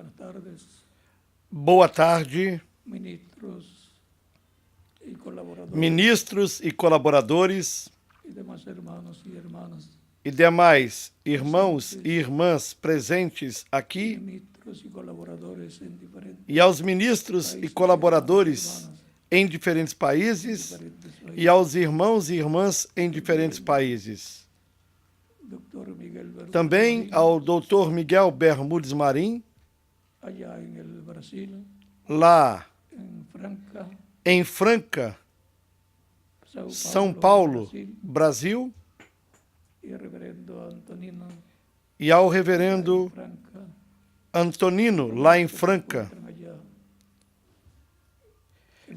Buenas tardes, Boa tarde, ministros y colaboradores ministros e colaboradores y demás hermanos y hermanas, e demais irmãos e irmãs presentes aqui, ministros y colaboradores en diferentes e aos ministros e colaboradores em diferentes países, e aos irmãos e irmãs em diferentes países. Dr. Miguel Bermúdez Também Marín, ao Dr. Miguel Bermúdez Marim, allá en el Brasil, lá en Franca, em Franca, São Paulo, Brasil, y el reverendo Antonino e ao reverendo Franca, Antonino, lá em Franca, encuentran allá.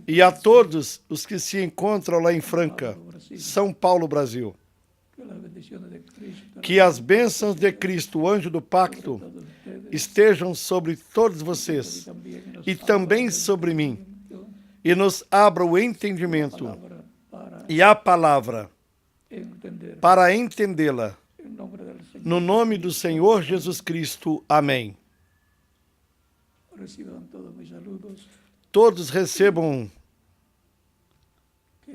e a todos os que se encontram lá em Franca, São Paulo, Brasil. Que las bendiciones de Cristo Que as bênçãos de Cristo, o anjo do pacto, todos ustedes estejam sobre todos vocês e também sobre mim, e nos abra o entendimento para e a palavra entender. para entendê-la. En nombre del Señor, No nome do Senhor Jesus Cristo. Amém. reciban todos mis saludos. Todos recebam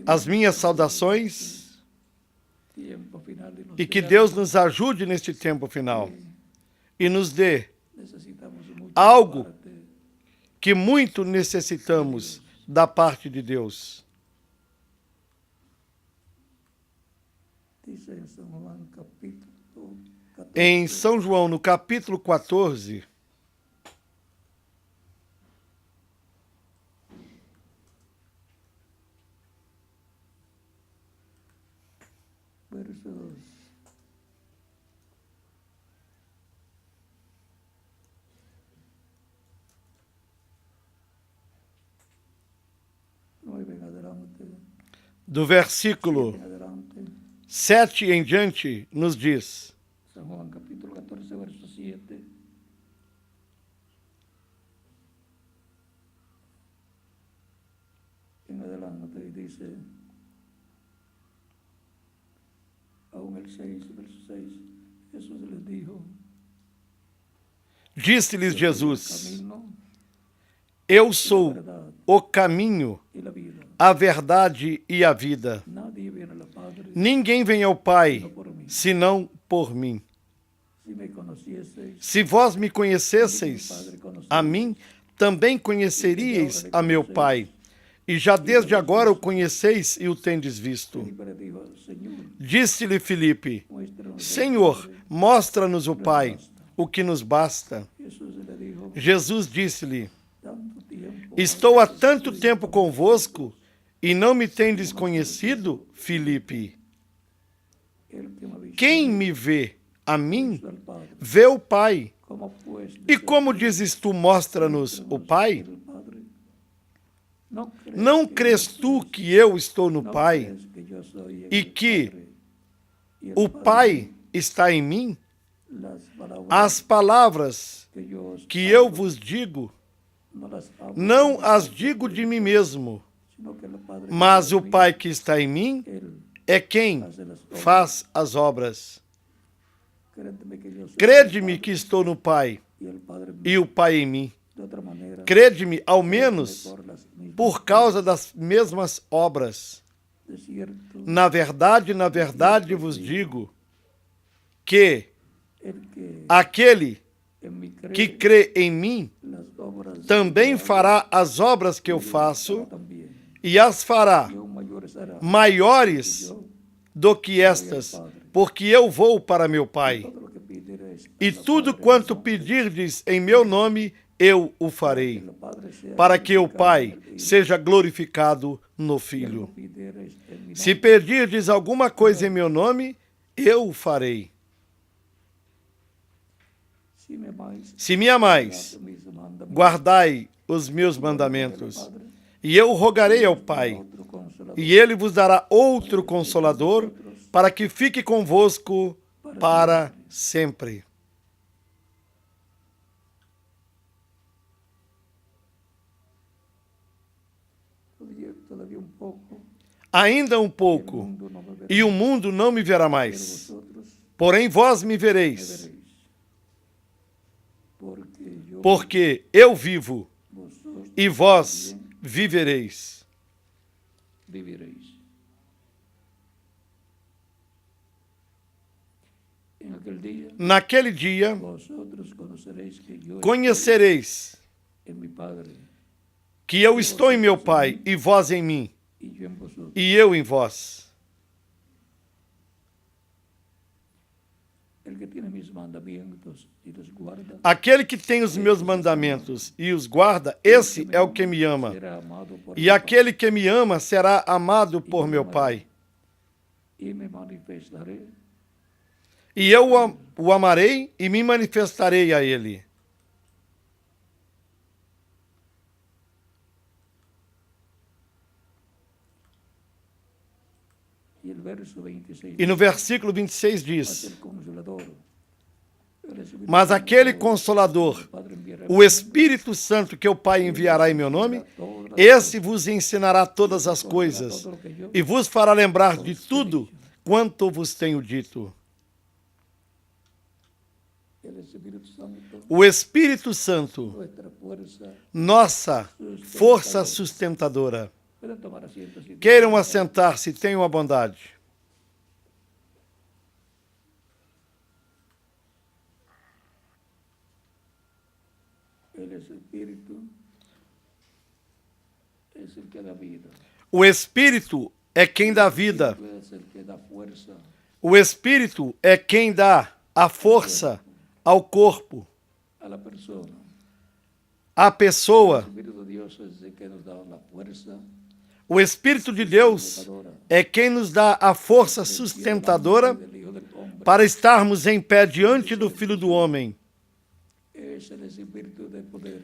as minhas saudações Tiempo final y nos e que dé Deus nos ajude neste tempo final e nos dê necesitamos mucho algo de parte que muito necessitamos da parte de Deus. dice en San Juan capítulo 14, Em São João, no capítulo 14, versos 9 en adelante, do versículo en adelante, 7 em diante, nos diz: San Juan capítulo 14, verso 7. En adelante y dice, aún el 6, verso 6, Jesús les dijo, Disse-lhes "Yo soy el Jesus: camino Eu sou o caminho, y la vida. a verdade e a vida. Nadie viene al Padre Ninguém vem ao Pai sino por mí. senão por mim. Si me conocieseis, Se vós me conhecesseis, a mim, também conheceríeis a meu Pai. E já desde agora o conheceis e o tendes visto. Felipe le dijo, Señor, Disse-lhe Filipe: muéstranos Senhor, mostra-nos o Pai, o que nos basta. Jesús le dijo, Jesus disse-lhe: tanto tiempo Estou há tanto tempo convosco e não me tendes conhecido, Filipe? el que me ha visto Quem me vê a mim, al Padre. vê o Pai. ¿Cómo pues E como dizes tu, mostra-nos o Pai? el Padre? ¿No crees Não que crês tu que eu estou no no Pai crees que yo soy en e el que Padre, y el o Padre Pai está em mim? las palabras As palavras que yo os que eu hablo, vos digo, no las hablo não de as mí, digo de mim mesmo, sino que el Padre que mas está o en mí, Pai que está em mim él é quem hace las obras. faz as obras. Crédeme que yo soy Crede-me el que estou no Pai Padre y el Padre e o Pai em mim. de otra manera, Crede-me, ao crédeme menos, por las mismas por causa das mesmas obras. de cierto, Na verdade vos digo que el que aquele en mí cree, que crê em mim las obras também que yo fará as obras que eu hago, faço también, e as fará y aún mayores hará, maiores yo, do que estas, porque eu vou para meu Pai. todo lo que pidiereis E al tudo Padre, quanto no, pedirdes em meu nome, eu o farei, que el Padre sea para que o glorificado Pai en el Hijo. seja glorificado no Si algo Filho. pidiereis en mi Se nombre, pedirdes alguma coisa em meu nome, eu o farei. si me amáis, Se me amais, guardad mis mandamientos. guardai os meus mandamentos, Padre, e eu rogarei ao Pai, otro consolador, e ele vos dará outro consolador, para que fique convosco para sempre. todavía un poco, Ainda um el pouco, mundo no me verá, e o mundo não me verá pero mais. vosotros Porém, vós me me vereis, veréis. Porque yo porque eu vivo vosotros e vós también vivereis. viviréis. En aquel día Naquele dia vosotros conoceréis que yo conhecereis estoy en mi Padre que eu estou em meu Pai, e vós em mim, y yo en vosotros. e eu em vós. El que tiene mis mandamientos y los guarda Aquele que tem os meus mandamentos e os guarda, esse é o que me ama. será amado por E mi aquele que me ama será amado por meu Pai. y me manifestaré E eu o amarei e me manifestarei a ele. y el verso 26 E no versículo 26 mas diz: el Consolador, el Espíritu Mas Santo, aquele el Consolador, Padre enviará o Espírito Santo que o Pai enviará em meu nome, esse vos ensinará todas as coisas e vos fará lembrar de tudo quanto vos tenho dito. el Espíritu Santo, O Espírito Santo, nuestra fuerza. nossa força sustentadora. Pueden tomar asiento si Queiram assentar-se, tenham a bondade. el Espíritu es el que da vida, O Espírito é quem dá vida. es el que da fuerza, O Espírito é quem dá a força ao corpo, a la persona. à El pessoa. Espíritu de Dios es el que nos da la fuerza O Espírito de Deus é quem nos dá a força sustentadora del Hijo del Hombre. para estarmos em pé diante do Filho do Homem. Es el Espíritu de poder.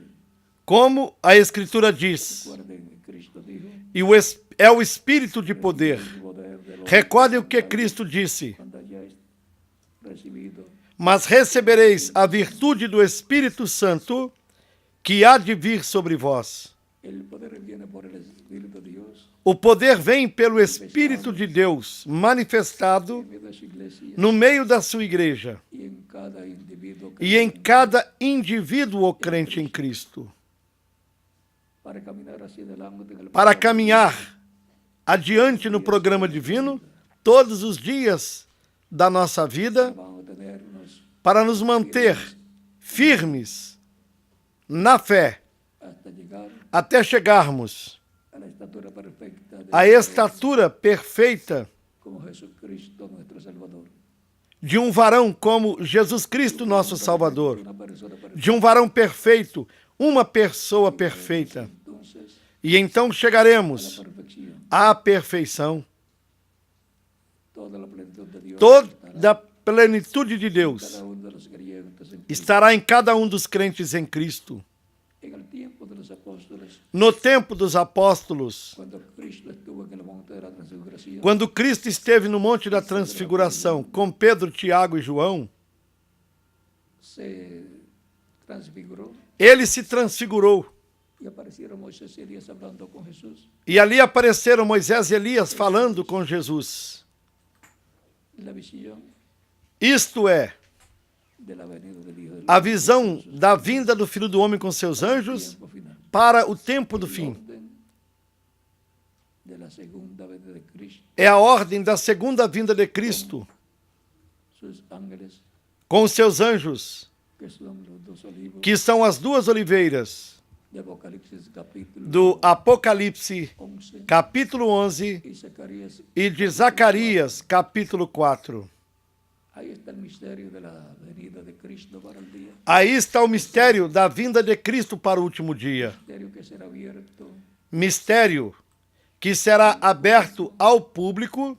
Como a Escritura diz, Recuerden que Cristo dijo, e é o Espírito de poder. el poder del hombre Recordem o que Cristo disse: cuando hayáis recibido mas recebereis a virtude do Espírito Santo que há de vir sobre vós. el poder viene por el Espíritu de Dios O poder vem pelo Espírito de Deus manifestado en medio de su iglesia no meio da sua igreja y en cada individuo que e em cada indivíduo crente em Cristo, para caminar hacia adelante en el para programa caminhar adiante no programa divino todos os dias da nossa vida, vamos a tenernos para nos manter firmes na fé hasta llegar até chegarmos a la estatura perfecta de à estatura perfeita como Jesucristo nuestro Salvador. de um varão como Jesus Cristo, nosso Salvador, Una persona perfecta. de um varão perfeito, uma pessoa perfeita. Entonces, E então la chegaremos perfección, à perfeição, toda la plenitud de Dios toda a plenitude de Deus cada uno de los creyentes en Cristo. estará em cada um dos crentes em Cristo. En el tiempo de los apóstoles, No tempo dos apóstolos, cuando Cristo estuvo en el monte de la transfiguración, quando Cristo esteve no Monte da Transfiguração com Pedro, Tiago e João, se transfiguró ele se transfigurou. y aparecieron Moisés y Elías hablando con Jesús. E ali apareceram Moisés e Elias falando com Jesus. La visión Isto é, de la venida del Hijo del a Hombre, visão da vinda do Filho do Homem com seus anjos tiempo final. para o tempo do fim. Orden de la segunda venida de Cristo, É a ordem da segunda vinda de Cristo sus ángeles, com os seus anjos, que son los dos olivos que são as duas oliveiras de Apocalipsis capítulo do Apocalipse, 11 capítulo 11, y Zacarías. e de Zacarias, capítulo 4. Ahí está el misterio de la venida de Cristo para el día. Aí está o mistério da vinda de Cristo para o último dia. Misterio que será abierto Mistério que será aberto ao público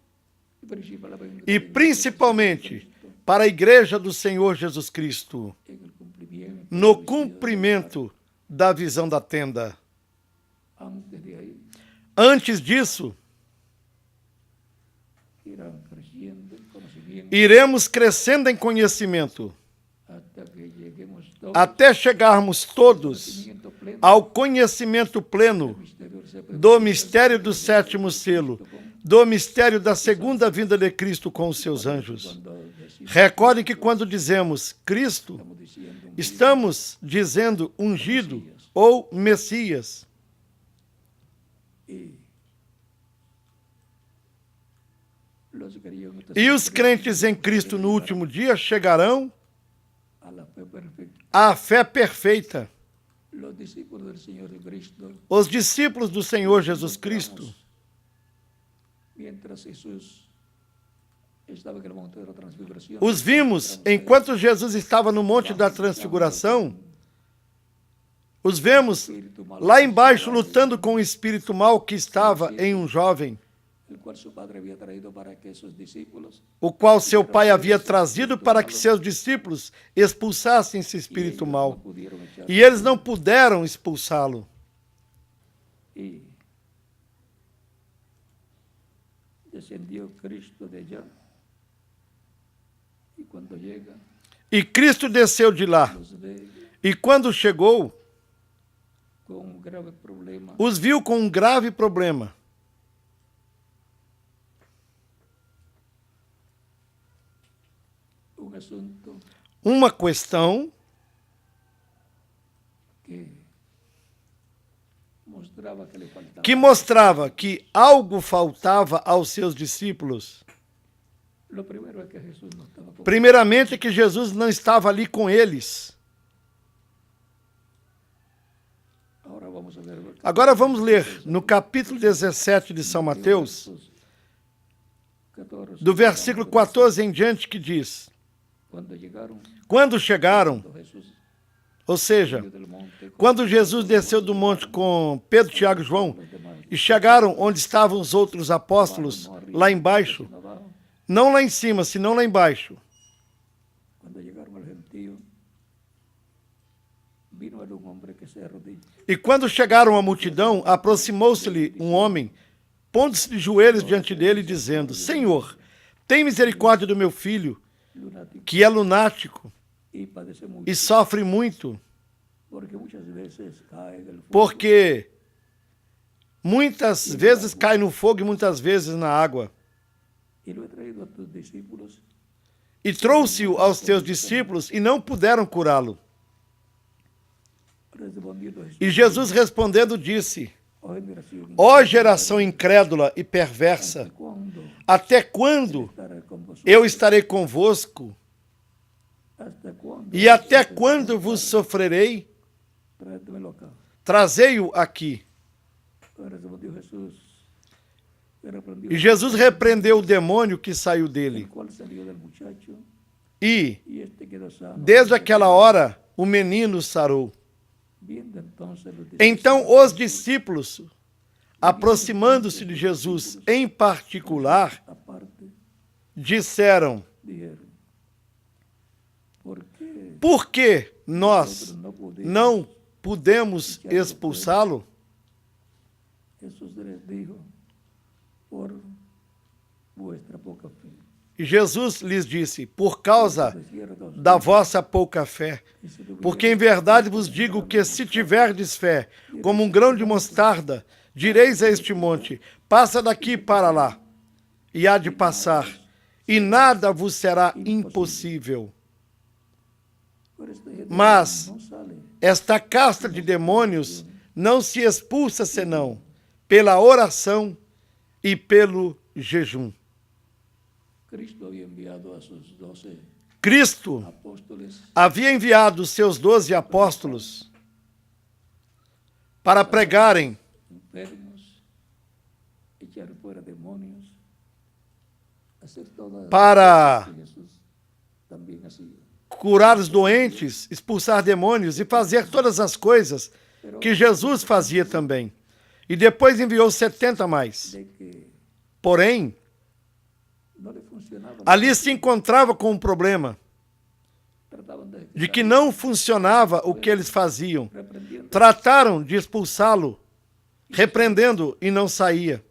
e principalmente para a igreja do Senhor Jesus Cristo, en el cumplimiento no cumprimento da visão da tenda. antes de ahí Antes disso, irán creciendo en conocimiento iremos crescendo em conhecimento, hasta que lleguemos todos até chegarmos todos conocimiento pleno ao conhecimento pleno del misterio del do mistério do sétimo selo, do mistério da segunda vinda de Cristo com os seus anjos. Recordem que quando dizemos Cristo, estamos dizendo ungido ou Messias. E os crentes em Cristo no último dia chegarão à fé perfeita. Os discípulos do Senhor Jesus Cristo, os vimos enquanto Jesus estava no Monte da Transfiguração. Os vemos lá embaixo lutando com o espírito mau que estava em um jovem, o qual seu pai havia trazido para que seus discípulos expulsassem esse espírito mau. E eles não puderam expulsá-lo. E Cristo desceu de lá. E quando chegou, os viu com um grave problema. Uma questão que mostrava que algo faltava aos seus discípulos. Primeiramente, que Jesus não estava ali com eles. Agora vamos ler no capítulo 17 de São Mateus, do versículo 14 em diante, que diz: quando chegaram, ou seja, quando Jesus desceu do monte com Pedro, Tiago e João, e chegaram onde estavam os outros apóstolos, lá embaixo, não lá em cima, senão lá embaixo. E quando chegaram à multidão, aproximou-se-lhe um homem, pondo-se de joelhos diante dele, dizendo: Senhor, tem misericórdia do meu filho, que é lunático e sofre muito, porque muitas vezes cai no fogo e muitas vezes na água. E trouxe-o aos teus discípulos e não puderam curá-lo. E Jesus respondendo disse: ó geração incrédula e perversa, até quando eu estarei convosco? E até quando vos sofrerei? Trazei-o aqui. E Jesus repreendeu o demônio que saiu dele. E, desde aquela hora, o menino sarou. Então os discípulos, aproximando-se de Jesus em particular, disseram: por que nós não pudemos expulsá-lo? E Jesus lhes disse: por causa da vossa pouca fé. Porque em verdade vos digo que se tiverdes fé, como um grão de mostarda, direis a este monte: passa daqui para lá, e há de passar, e nada vos será impossível. Mas esta casta de demônios não se expulsa senão pela oração e pelo jejum. Cristo havia enviado os seus 12 apóstolos para pregarem, para curar os doentes, expulsar demônios e fazer todas as coisas que Jesus fazia também. E depois enviou 70 mais. Porém, ali se encontrava com um problema de que não funcionava o que eles faziam. Trataram de expulsá-lo, repreendendo, e não saía.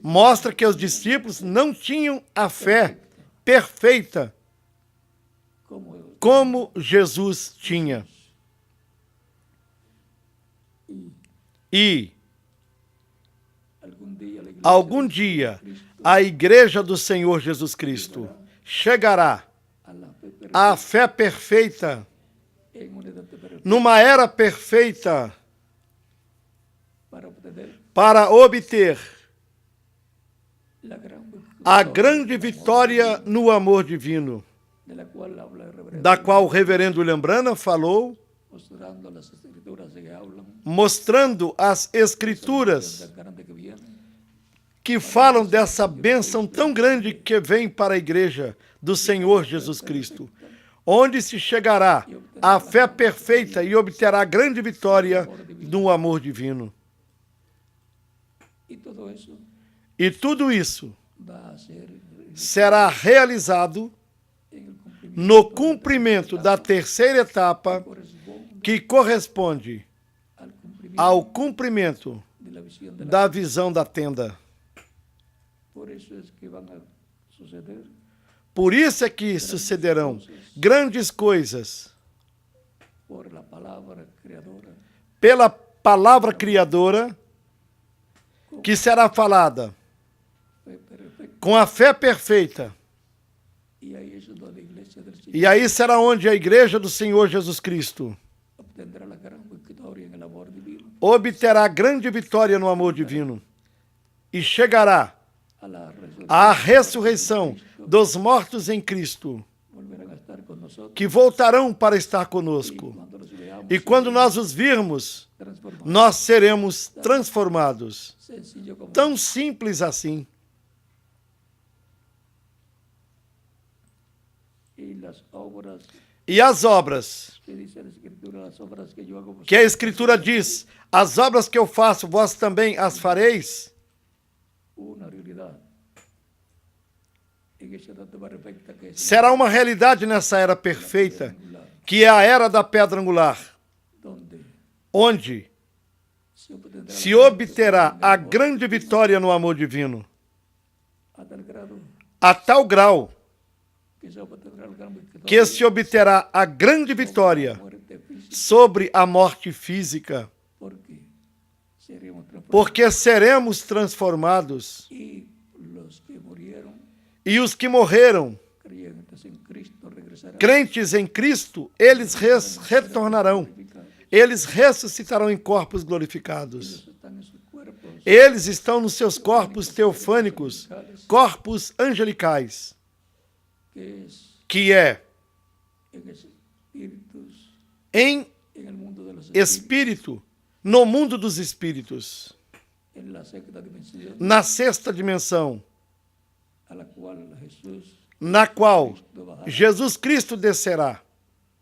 Mostra que os discípulos não tinham a fé perfeita como Jesus tinha. E algum dia, a igreja do Senhor Jesus Cristo chegará à fé perfeita, numa era perfeita, para obter a grande vitória no amor divino, da qual o reverendo William Branham falou, mostrando as escrituras que falam dessa bênção tão grande que vem para a igreja do Senhor Jesus Cristo, onde se chegará à fé perfeita e obterá grande vitória no amor divino. E tudo isso será realizado no cumprimento da terceira etapa, que corresponde ao cumprimento da visão da tenda. Por isso é que sucederão grandes coisas pela palavra criadora, que será falada com a fé perfeita. E aí será onde a igreja do Senhor Jesus Cristo obterá grande vitória no amor divino e chegará à ressurreição dos mortos em Cristo, que voltarão para estar conosco. E quando nós os virmos, nós seremos transformados. Tão simples assim. E as obras que a Escritura diz, as obras que eu faço, vós também as fareis. Será uma realidade nessa era perfeita, que é a era da pedra angular, onde se obterá a grande vitória no amor divino, a tal grau que se obterá a grande vitória sobre a morte física, porque seremos transformados, e os que morreram, crentes em Cristo, eles retornarão, eles ressuscitarão em corpos glorificados. Eles estão nos seus corpos teofânicos, corpos angelicais, que é em espírito, no mundo dos espíritos, na sexta dimensão, na qual Jesus Cristo descerá,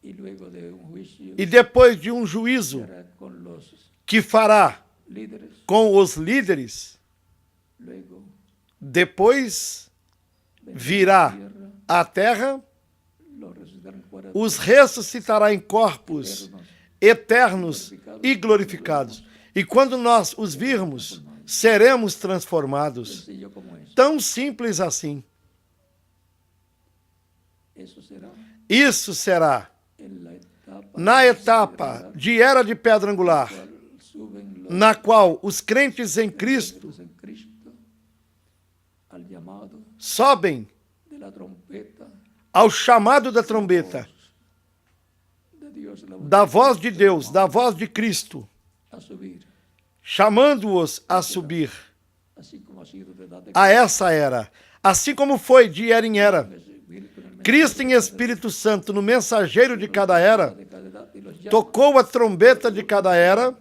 e depois de um juízo que fará com os líderes, depois virá à terra, os ressuscitará em corpos eternos e glorificados. E quando nós os virmos, seremos transformados. Tão simples assim. Isso será na etapa de era de pedra angular, na qual os crentes em Cristo sobem ao chamado da trombeta, da voz de Deus, da voz de Cristo, chamando-os a subir a essa era, assim como foi de era em era. Cristo em Espírito Santo, no mensageiro de cada era, tocou a trombeta de cada era,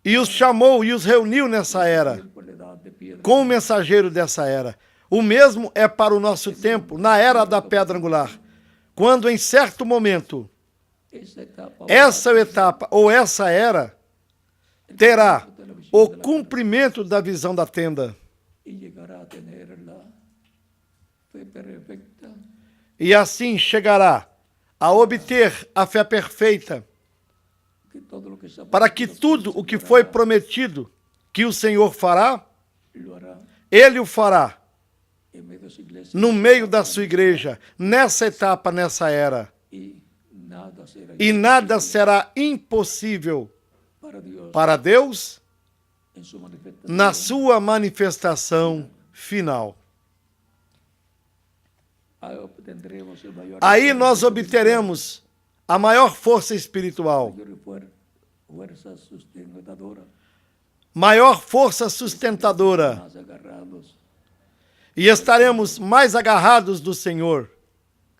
e os chamou e os reuniu nessa era, com o mensageiro dessa era. O mesmo é para o nosso tempo, na era da pedra angular, quando em certo momento, essa etapa ou essa era terá o cumprimento da visão da tenda. E assim chegará a obter a fé perfeita, para que tudo o que foi prometido que o Senhor fará, Ele o fará no meio da sua igreja, nessa etapa, nessa era. e nada será impossível para Deus para Deus en na sua manifestação final. Aí nós obteremos a maior força espiritual, fuerza sustentadora, maior força sustentadora, más agarrados. e estaremos mais agarrados do Senhor.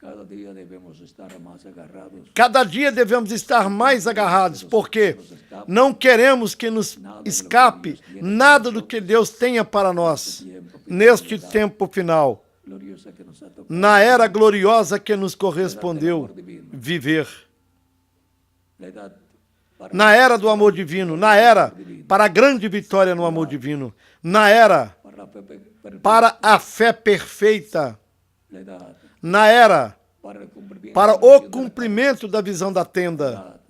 Cada dia devemos estar más agarrados. Cada dia devemos estar mais agarrados, porque não queremos que nos escape nada do que Deus tenha para nós neste tempo final, Gloriosa que nos ha tocado. na era gloriosa que nos correspondeu viver. La edad para Na era do amor divino, na era para a grande vitória no amor divino, na era para la fe perfecta. para a fé perfeita, La edad na era para el cumplimiento para de la o visión cumprimento da visão da tenda, de la edad,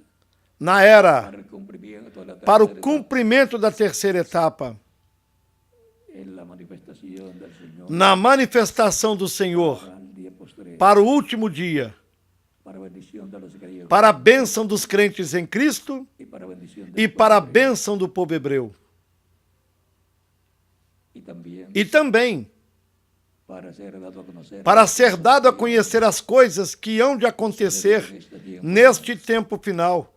na era para el cumplimiento de la para o tercera edad, cumprimento da terceira etapa, en la manifestación del Señor na manifestação do Senhor, para el día posterior, para o último dia, para bendición de los griegos para a bênção dos crentes em Cristo y para bendición del e para a bênção do povo hebreu. y también E também para ser dado a conocer para ser dado a conhecer as coisas que hão de acontecer neste tempo final,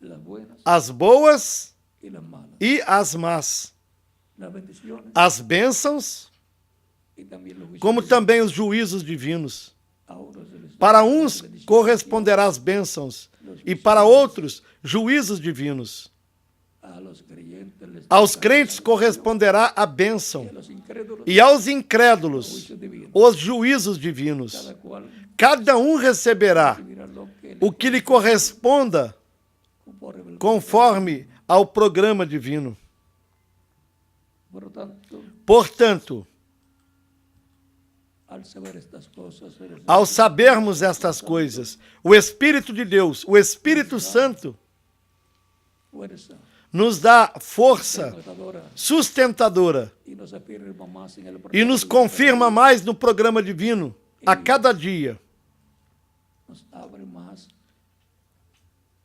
las buenas as boas y las malas, e as más, las bendiciones as bênçãos, y también los juicios. como também os juízos divinos. A unos se les Para da uns la bendición, corresponderá as bênçãos, e para outros, juízos divinos. a los creyentes les Aos da crentes corresponderá a bênção, a los incrédulos e aos incrédulos, juicio divino. os juízos divinos. Cada cual Cada um receberá recibirá lo que o que lhe corresponda conforme el- conforme ao programa divino. Por lo tanto, Portanto, al saber estas cosas, eres ao sabermos estas coisas, o Espírito de Deus, o Espírito Santo, fuerza nos dá força sustentadora sustentadora y nos afirma más en el e nos confirma mais no programa divino a cada dia. nos abre más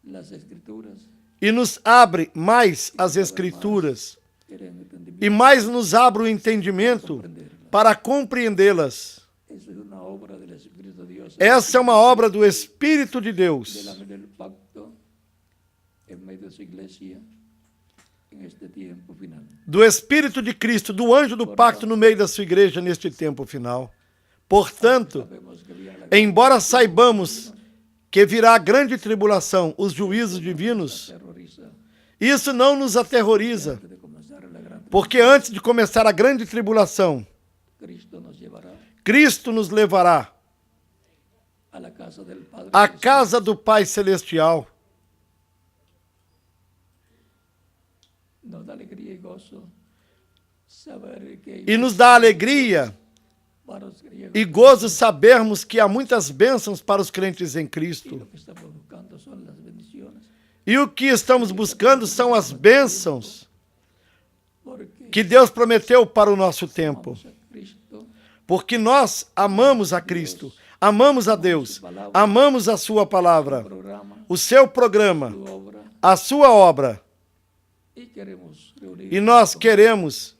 las escrituras, E nos abre mais as Escrituras quieren entendimiento, e mais nos abre o entendimento para compreendê-las. eso es una obra del Espíritu de Dios, Essa é uma obra do Espírito de del Deus, ángel del pacto en medio de su iglesia en este tiempo final. do Espírito de Cristo, do anjo do pacto no meio da sua igreja neste tempo final. Portanto, Sabemos que viene la embora saibamos que virá a grande tribulação, os juízos divinos, terroriza isso não nos aterroriza, antes de comenzar la gran porque antes de começar a grande tribulação, Cristo nos llevará Cristo nos levará a la casa del Padre à Celestial. casa do Pai Celestial. Nos da alegría y gozo saber que E nos dá alegria para os griegos e gozo sabermos que há muitas bênçãos para os crentes em y Cristo. lo que estamos buscando son las bendiciones, E o que estamos buscando são as bênçãos porque que Deus prometeu para o nosso tempo. amamos a Cristo, Porque nós amamos a Cristo, amamos a Deus, amamos a sua palavra, programa, o seu programa, su obra, a sua obra. y queremos reunir E nós queremos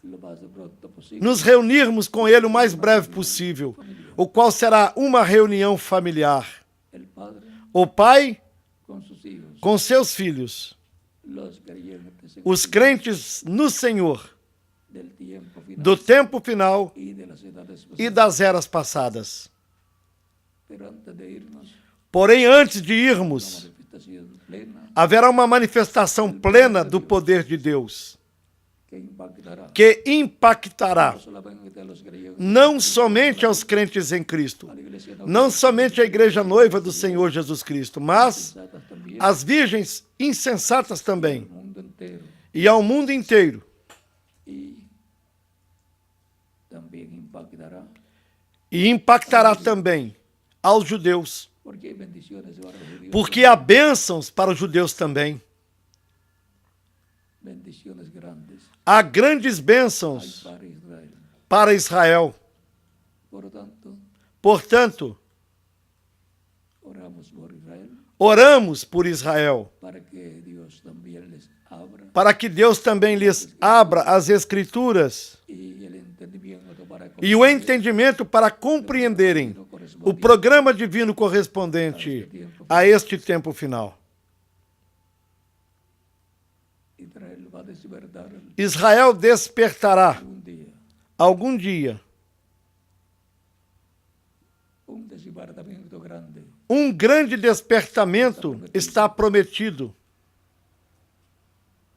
lo más de pronto posible nos reunirmos com ele o mais breve possível, o qual será uma reunião familiar. el Padre O pai con sus hijos, com seus filhos, los creyentes en os crentes no Senhor, del tiempo final do tempo final y de las edades e pasadas. das eras passadas. Pero antes de irnos, Porém, antes de la irmos, manifestación plena haverá uma manifestação plena do poder de Deus, que impactará que impactará no solamente a los creyentes, não somente aos crentes em Cristo, a la iglesia não somente a igreja noiva do Senhor Jesus Cristo, mas sensatas también, as virgens insensatas também, al mundo entero, e ao mundo inteiro, y también impactará, e impactará também aos judeus, porque hay bendiciones para los judíos, porque há bênçãos para os judeus também. bendiciones grandes Há grandes hay bênçãos para Israel. para Israel. Por lo tanto, Portanto, oramos por Israel Oramos por Israel, para que Dios también les abra para que Deus também lhes abra as Escrituras y el entendimiento para e o entendimento para compreenderem o programa divino correspondente a este tempo final. Israel va a despertar Israel despertará un día, algum dia. un despertamiento grande. Um grande despertamento está prometido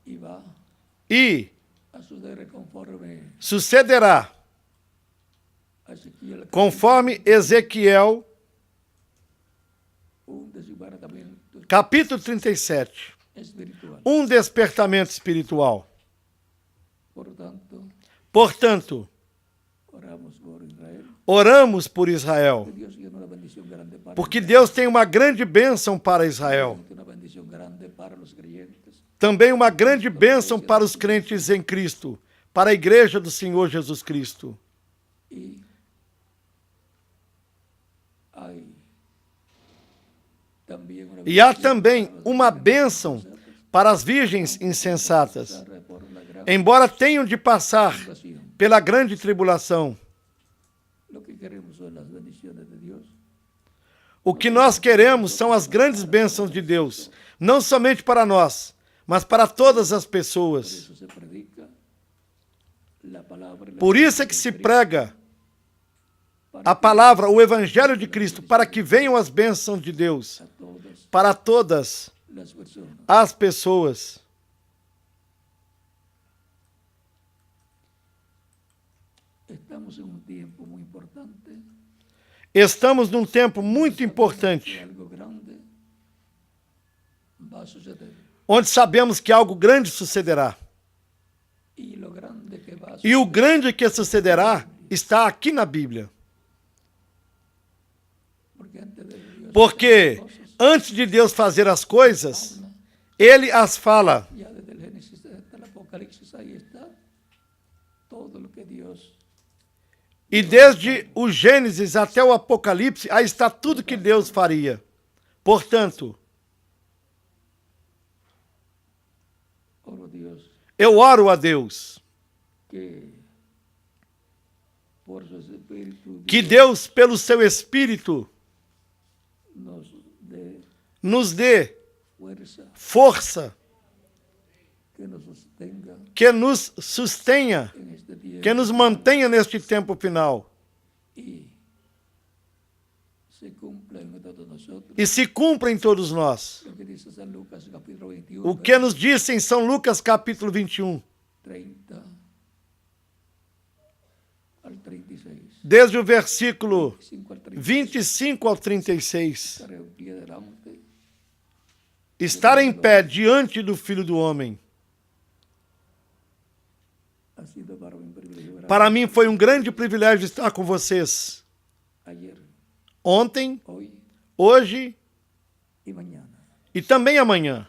Y va e a suceder conforme sucederá a Ezequiel, conforme Ezequiel, un despertamiento capítulo 37. espiritual. Um despertamento espiritual. Por tanto, Portanto, oramos por Israel, oramos por Israel, que Dios tiene una bendición grande para porque Israel, Deus tem uma grande bênção para Israel. una bendición grande para los creyentes. Também uma grande bênção para os crentes em Cristo, para a igreja do Senhor Jesus Cristo. Y hay también una E há bendición também para los uma creyentes bênção insensatos, para as virgens insensatas, pasar por la gran embora tenham de passar tribulación. pela grande tribulação. Lo que queremos son las bendiciones de Dios. O que nós queremos são as grandes bênçãos de Deus, não somente para nós, mas para todas as Por pessoas. eso se predica la palabra. Por isso é que se prega a palavra, o Evangelho de Cristo, para que venham as bênçãos de Deus a todas para todas las personas. as pessoas. Estamos en un tiempo muy importante. Estamos num tempo muito Que importante, algo grande va a suceder. onde sabemos que algo grande sucederá. Y lo grande que va a E o suceder grande que sucederá está aqui na Bíblia. porque antes de Dios Porque hacer cosas, antes de Deus fazer as coisas, Ele as fala. ya desde el Génesis hasta el Apocalipsis ahí está todo lo que Dios E desde o Gênesis até o Apocalipse, aí está tudo que Deus faria. Portanto, oro a Dios eu oro a Deus que por su espíritu que Dios Deus, pelo seu Espírito, nos dé nos dê fuerza, força, que nos sostenga que nos sustenha, en este tiempo que nos mantenha neste tempo final. y se cumpla en todos nosotros E se cumpra em todos nós. lo que dice San Lucas capítulo 21 O que nos disse em São Lucas capítulo 21, 30 al 36. desde o versículo 5 al 36. 25 ao 36. Estaré en pie delante Estar em pé diante do Filho do Homem. ha sido para mí un privilegio grande. Para mim foi um grande privilégio estar com vocês Ayer, ontem, hoy hoje y mañana. e também amanhã.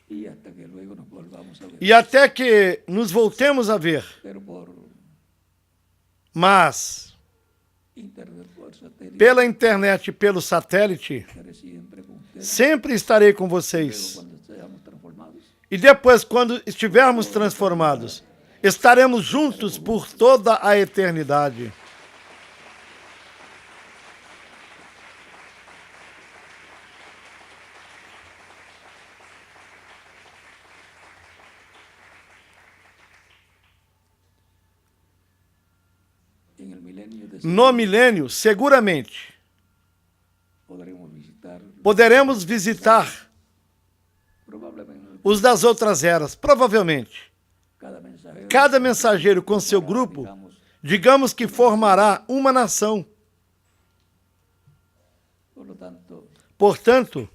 Y hasta que luego nos volvamos a ver. E até que nos voltemos a ver. Pero por Mas, internet, por satélite, pela internet e pelo satélite, estaré siempre con ustedes. sempre estarei com Luego, vocês. cuando seamos transformados, E depois, quando estivermos transformados, estaremos juntos por toda a eternidade. en el milenio de No milênio, seguramente, podremos visitar poderemos visitar os das outras eras, provavelmente. Cada mensageiro com seu grupo, digamos que formará uma nação. por lo tanto, Portanto,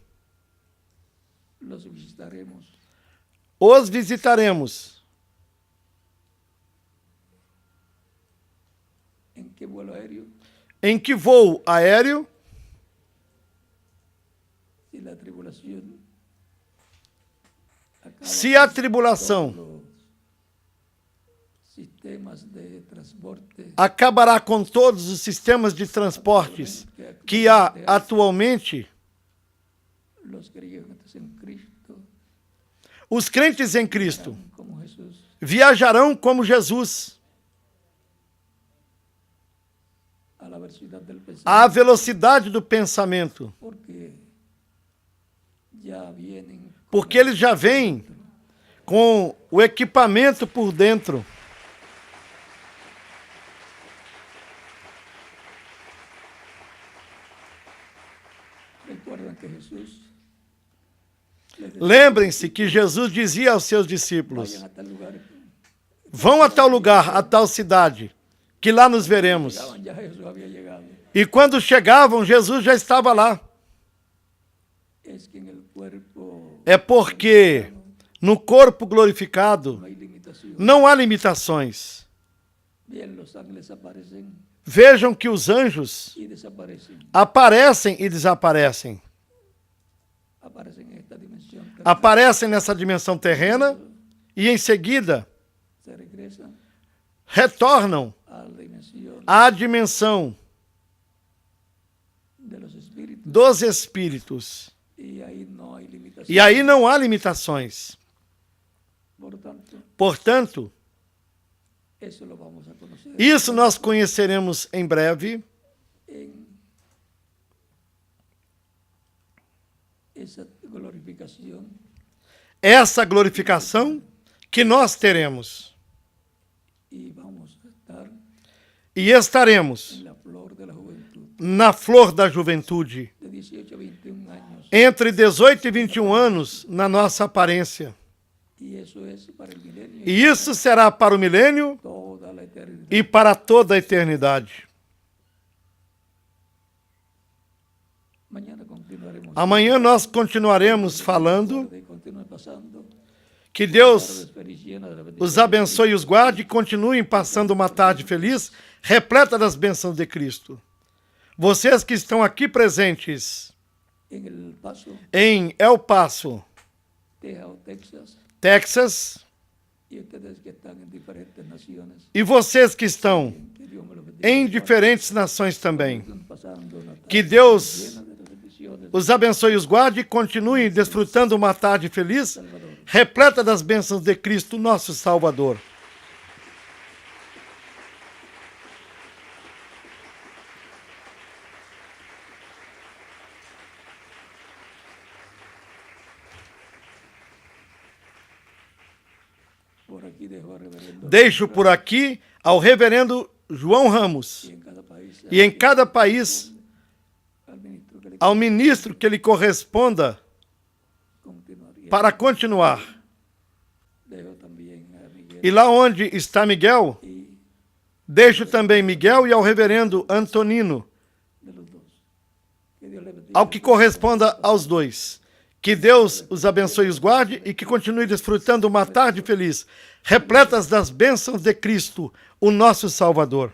los visitaremos os visitaremos. en qué vuelo aéreo, Em que voo aéreo, si la tribulación Se a tribulação los sistemas de transporte acabará com todos os sistemas de transportes que há atualmente, los creyentes en Cristo os crentes em Cristo como Jesús, viajarão como Jesus, a la velocidad del pensamiento, à velocidade do pensamento, porque ya vienen porque eles já vêm com o equipamento por dentro. recuerdan que Jesús les decía, Lembrem-se que Jesus dizia aos seus discípulos: vayan a tal lugar. vão a tal lugar, a tal cidade, que lá nos veremos. Llegaban, ya Jesús había llegado. E quando chegavam, Jesus já estava lá. Es que en el cuerpo É porque no corpo glorificado no hay limitación. não há limitações. Bien, los ángeles aparecen Vejam que os anjos y desaparecen. aparecem e desaparecem. Aparecen en esta dimensión. Aparecem nessa dimensão terrena e em seguida Se regresan retornam a la dimensión à dimensão de los espíritus. dos espíritos. Y ahí no hay limitación. E aí não há limitações. Por tanto, Portanto, eso lo vamos a conocer isso nós conheceremos em breve, en esa glorificación essa glorificação que nós teremos. y vamos a estar E estaremos en la flor de la juventud na flor da juventude, de 18 a 21 años. entre 18 e 21 anos, na nossa aparência. Y eso es para el milenio E isso será para o milênio toda la eternidad. e para toda a eternidade. Mañana continuaremos. Amanhã nós continuaremos falando. Y continúe pasando. Que Deus Tardes feliz, llena de la bendición os abençoe e os guarde e continuem passando uma tarde feliz, repleta das bênçãos de Cristo. Vocês que estão aqui presentes en El Paso, em El Paso, Texas, Texas, y ustedes que están en diferentes naciones, e vocês que estão que Dios me los bendiga. em diferentes nações também. Están pasando una tarde Que Deus llena de bendiciones. os abençoe e os guarde e continuem desfrutando uma tarde feliz, repleta das bênçãos de Cristo, nosso Salvador. Por aquí dejo al reverendo. Deixo por aqui ao reverendo João Ramos Y en cada país, e em cada país al ministro que le ao ministro que lhe corresponda continuaría. para continuar. Dejo también a Miguel E lá onde está Miguel, y deixo também Miguel e ao reverendo Antonino, de los dos. Que Dios le bendiga. ao que corresponda aos dois. Que Deus os abençoe e os guarde e que continue desfrutando uma tarde feliz, repletas das bênçãos de Cristo, o nosso Salvador.